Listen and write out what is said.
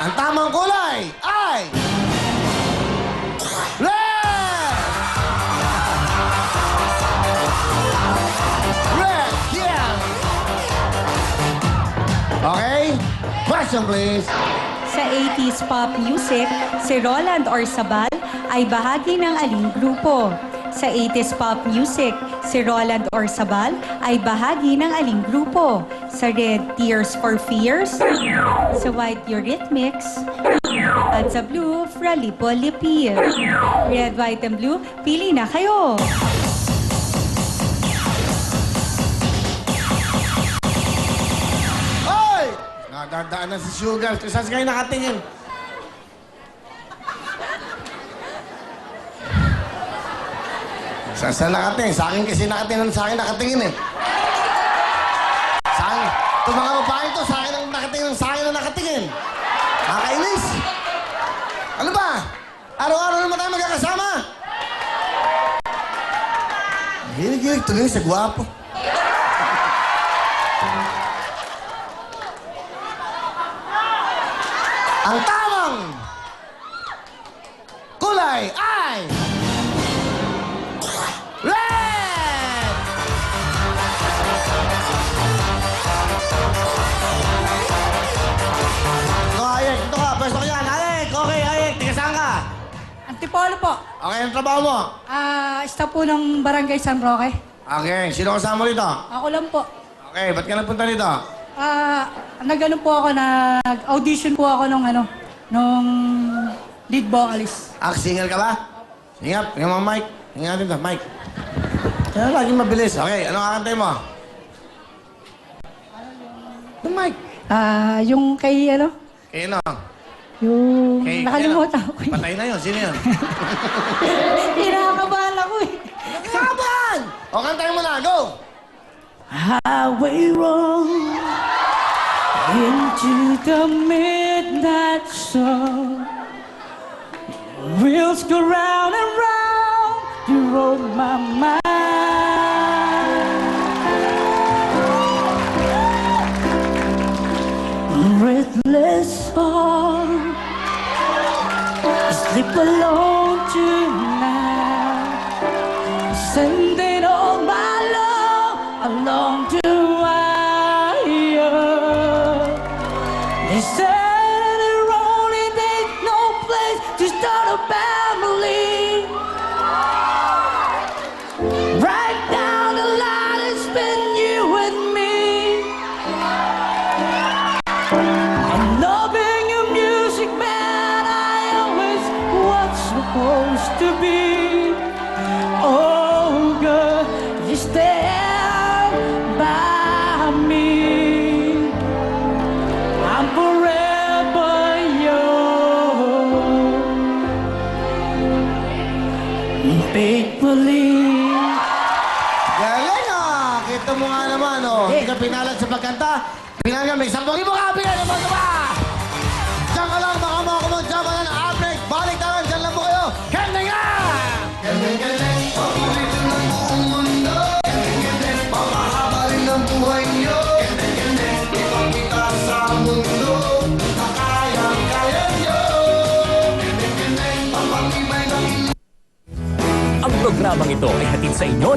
Ang tamang kulay ay... Red! Red, yeah! Okay? Question, please. Sa 80s pop music, si Roland Orzabal ay bahagi ng aling grupo? Sa 80s pop music, si Roland Orzabal ay bahagi ng aling grupo? Sa Red, Tears for Fears? Sa White, Eurythmics? At sa Blue, Fralipo Lipi. Red, White, and Blue, pili na kayo! Hoy! Nadadaan na si Sugar. Kung saan kayo nakatingin? Saan nakatingin? Sa akin kasi nakatingin. Sa akin nakatingin eh. Sa akin. Itong mga babae to, sa akin ang nakatingin. Sa akin ang nakatingin. Nakakainis. Ano ba? Araw-araw naman tayo magkakasama. Hilig-hilig tuloy sa gwapo. Ang tamang kulay ay red! Ito, Ayek. Ito ka. Pwesto ka yan. Ayek. Okay, Ayek. Tiga saan ka? Antipolo po. Okay, ang trabaho mo? Staff po ng Barangay San Roque. Okay. Sino kasama mo rito? Ako lang po. Okay. Ba't ka nagpunta rito? Nag-ano po ako, nag-audition po ako nung lead vocalist. Single ka ba? Ingat. Tingnan mo ang mic. Tingnan natin ito. Mic. Kaya laging mabilis. Okay. Anong kakantay mo? Yung mic. Yung kay Kaya ano? yung Kay, nakalimutan ko. Patay na yun. Sino yun? Kinakabahan ako eh. Kaban! O, kantayin mo na. Go! Highway road into the midnight sun. Wheels go round and round, you roll my mind. Breathless heart, sleep alone tonight, sending all my love along to wire. They said it only there's no place to start a family. Right down the line, it's been you and me. And loving your music, man, I always was supposed to be. Oh, girl, you stand by me. I'm forever yours. Faithfully. Galing ah! Kita mo nga naman, oh. Hindi ka pinalad sa pagkanta. Pinalad may 10,000 ka! Pinalad mo ba? Diyan ka lang, baka mga kumudya ka na ng outbreak. Balik tayo, dyan lang po kayo. Kending nga! Kending, kending, paborito ng buong mundo. Kending, kending, pamahaba rin ang buhay niyo. Kending, kending, ipakita sa mundo. Na kayang-kaya niyo. Kending, kending, pamangibay ng Ang programang ito ay hatid sa inyo